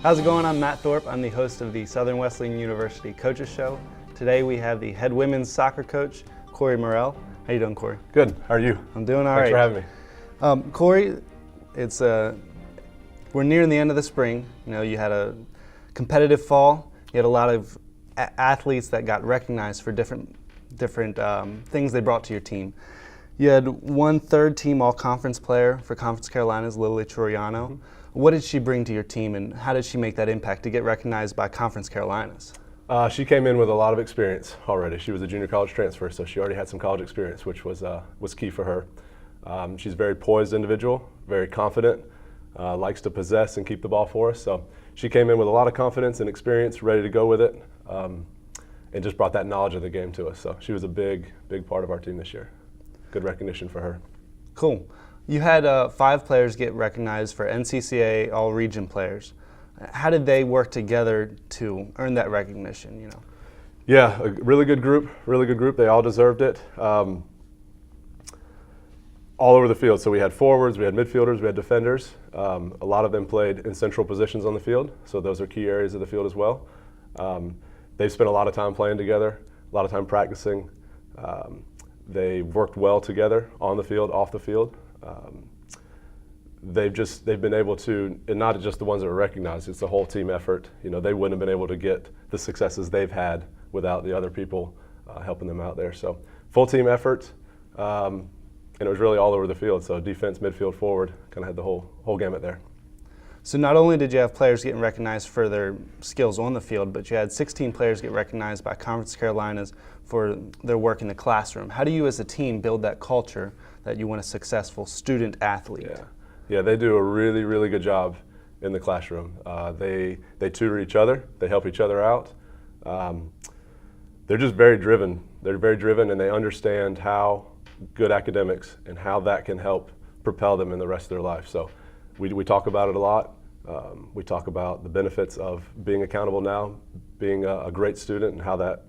How's it going? I'm Matt Thorpe. I'm the host of the Southern Wesleyan University Coaches Show. Today we have the head women's soccer coach, Corey Morrell. How you doing, Corey? Good. How are you? I'm doing all right. Thanks for having me. Corey, we're nearing the end of the spring. You know, you had a competitive fall. You had a lot of athletes that got recognized for different things they brought to your team. You had one third-team all-conference player for Conference Carolinas, Lily Troiano. Mm-hmm. What did she bring to your team, and how did she make that impact to get recognized by Conference Carolinas? She came in with a lot of experience already. She was a junior college transfer, so she already had some college experience, which was key for her. She's a very poised individual, very confident, likes to possess and keep the ball for us. So she came in with a lot of confidence and experience, ready to go with it, and just brought that knowledge of the game to us. So she was a big part of our team this year. Good recognition for her. Cool. You had 5 players get recognized for NCCA All-Region players. How did they work together to earn that recognition? You know. Yeah, a really good group. They all deserved it. All over the field. So we had forwards, we had midfielders, we had defenders. A lot of them played in central positions on the field, so those are key areas of the field as well. They've spent a lot of time playing together, a lot of time practicing. They worked well together on the field, off the field. They've been able to, and not just the ones that were recognized, it's a whole team effort. You know, they wouldn't have been able to get the successes they've had without the other people helping them out there. So full team effort, and it was really all over the field. So defense, midfield, forward, kind of had the whole gamut there. So not only did you have players getting recognized for their skills on the field, but you had 16 players get recognized by Conference Carolinas for their work in the classroom. How do you as a team build that culture that you want a successful student athlete? Yeah, they do a really good job in the classroom. They tutor each other, they help each other out. They're just very driven. They're very driven, and they understand how good academics and how that can help propel them in the rest of their life. So we talk about it a lot. We talk about the benefits of being accountable now, being a great student, and how that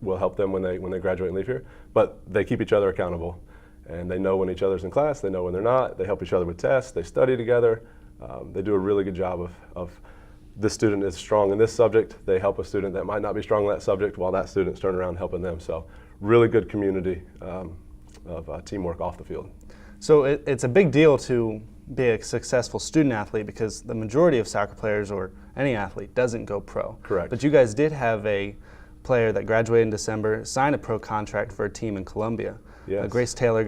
will help them when they graduate and leave here. But they keep each other accountable, and they know when each other's in class, they know when they're not, they help each other with tests, they study together. They do a really good job of this student is strong in this subject, they help a student that might not be strong in that subject while that student's turning around helping them. So really good community of teamwork off the field. So it's a big deal to be a successful student athlete because the majority of soccer players or any athlete doesn't go pro. Correct. But you guys did have a player that graduated in December, signed a pro contract for a team in Columbia. Yes. Grace Taylor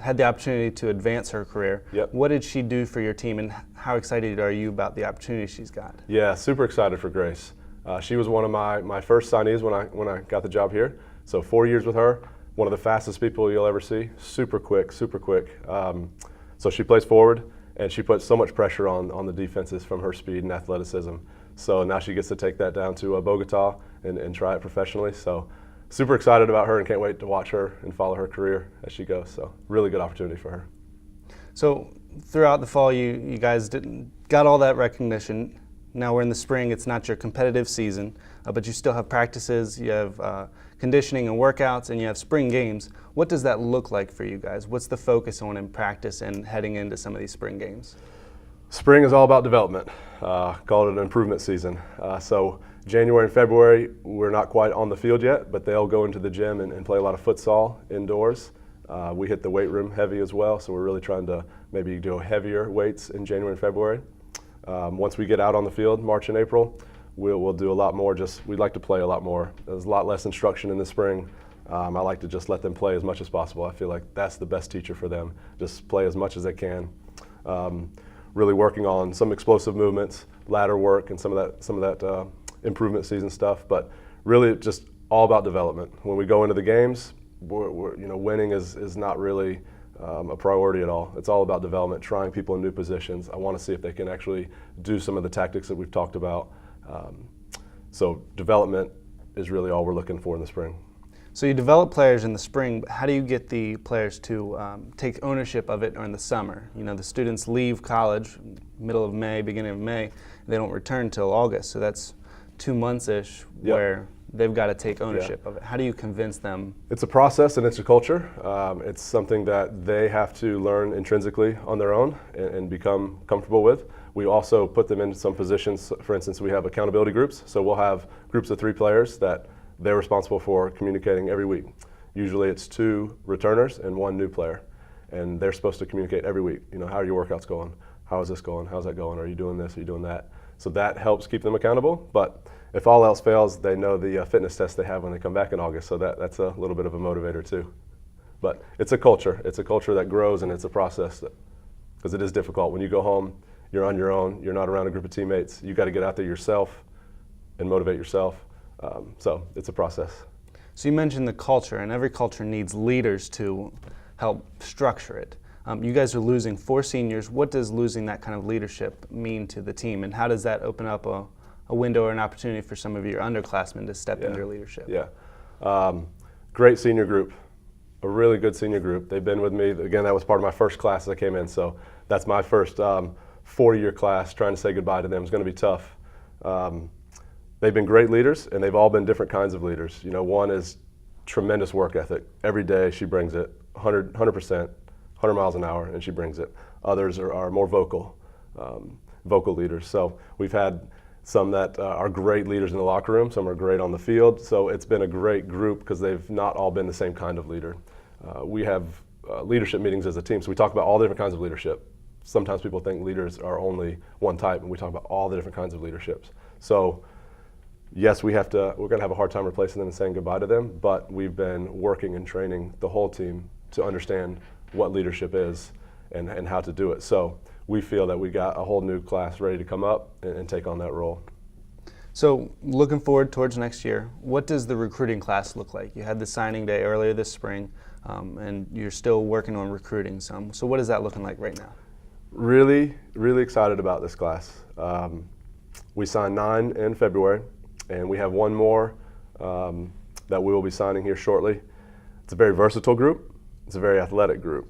had the opportunity to advance her career. Yep. What did she do for your team, and how excited are you about the opportunity she's got? Yeah, super excited for Grace. She was one of my first signees when I got the job here. So 4 years with her, one of the fastest people you'll ever see. Super quick. So she plays forward, and she puts so much pressure on the defenses from her speed and athleticism. So now she gets to take that down to Bogota and try it professionally. So super excited about her and can't wait to watch her and follow her career as she goes. So really good opportunity for her. So throughout the fall, you guys got all that recognition. Now we're in the spring. It's not your competitive season, but you still have practices, you have conditioning and workouts, and you have spring games. What does that look like for you guys? What's the focus on in practice and heading into some of these spring games? Spring is all about development. Call it an improvement season. So January and February, we're not quite on the field yet, but they'll go into the gym and play a lot of futsal indoors. We hit the weight room heavy as well, so we're really trying to maybe do heavier weights in January and February. Once we get out on the field, March and April, we'll do a lot more. We'd like to play a lot more. There's a lot less instruction in the spring. I like to just let them play as much as possible. I feel like that's the best teacher for them. Just play as much as they can. Really working on some explosive movements, ladder work, and some of that improvement season stuff. But really, just all about development. When we go into the games, winning is not really a priority at all. It's all about development, trying people in new positions. I want to see if they can actually do some of the tactics that we've talked about. So development is really all we're looking for in the spring. So you develop players in the spring, but how do you get the players to take ownership of it in the summer? You know, the students leave college middle of May, beginning of May, and they don't return until August. So that's 2 months-ish Yep. where they've got to take ownership of it. How do you convince them? It's a process and it's a culture. It's something that they have to learn intrinsically on their own and become comfortable with. We also put them in some positions. For instance, we have accountability groups. So we'll have groups of 3 players that they're responsible for communicating every week. Usually it's 2 returners and 1 new player. And they're supposed to communicate every week. You know, how are your workouts going? How is this going? How's that going? Are you doing this? Are you doing that? So that helps keep them accountable. But if all else fails, they know the fitness test they have when they come back in August. So that's a little bit of a motivator too. But it's a culture. It's a culture that grows, and it's a process because it is difficult. When you go home, you're on your own. You're not around a group of teammates. You got to get out there yourself and motivate yourself. So it's a process. So you mentioned the culture, and every culture needs leaders to help structure it. You guys are losing 4 seniors. What does losing that kind of leadership mean to the team, and how does that open up a window or an opportunity for some of your underclassmen to step into leadership? Yeah. Great senior group, a really good senior group. They've been with me. Again, that was part of my first class as I came in, so that's my first 4-year class. Trying to say goodbye to them is going to be tough. They've been great leaders, and they've all been different kinds of leaders. You know, one is tremendous work ethic. Every day she brings it, 100%, 100 miles an hour, and she brings it. Others are more vocal leaders. So we've had some that are great leaders in the locker room, some are great on the field. So it's been a great group because they've not all been the same kind of leader. We have leadership meetings as a team, so we talk about all the different kinds of leadership. Sometimes people think leaders are only one type, and we talk about all the different kinds of leaderships. So yes, we're going to have a hard time replacing them and saying goodbye to them, but we've been working and training the whole team to understand what leadership is and how to do it. So we feel that we got a whole new class ready to come up and take on that role. So looking forward towards next year, what does the recruiting class look like? You had the signing day earlier this spring, and you're still working on recruiting some. So what is that looking like right now? Really, really excited about this class. We signed 9 in February, and we have 1 more that we will be signing here shortly. It's a very versatile group. It's a very athletic group.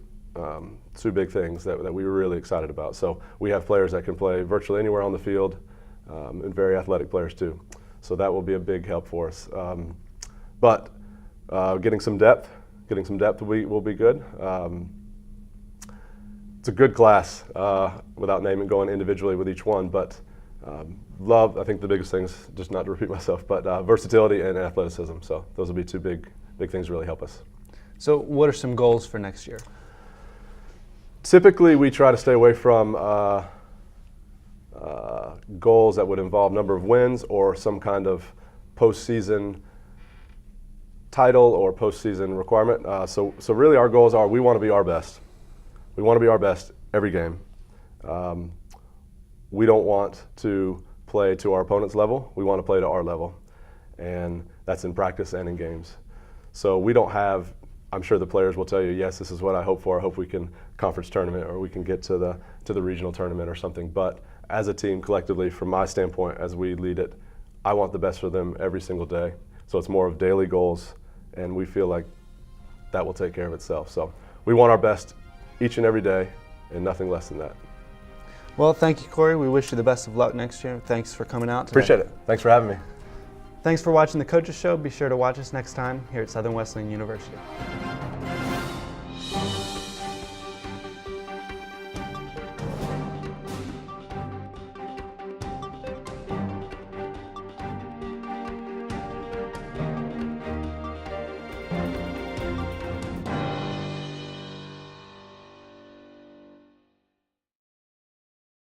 2 big things that we were really excited about. So we have players that can play virtually anywhere on the field, and very athletic players too. So that will be a big help for us. But getting some depth will be good. It's a good class, without naming, going individually with each one, but I think the biggest things, just not to repeat myself, but versatility and athleticism. So those will be 2 big things to really help us. So what are some goals for next year? Typically, we try to stay away from goals that would involve number of wins or some kind of postseason title or postseason requirement. So really our goals are we want to be our best. We want to be our best every game. We don't want to play to our opponent's level. We want to play to our level. And that's in practice and in games. So we don't have, I'm sure the players will tell you, yes, this is what I hope for. I hope we can conference tournament or we can get to the regional tournament or something. But as a team, collectively, from my standpoint, as we lead it, I want the best for them every single day. So it's more of daily goals, and we feel like that will take care of itself. So we want our best each and every day, and nothing less than that. Well, thank you, Corey. We wish you the best of luck next year. Thanks for coming out today. Appreciate it. Thanks for having me. Thanks for watching the Coaches Show. Be sure to watch us next time here at Southern Wesleyan University.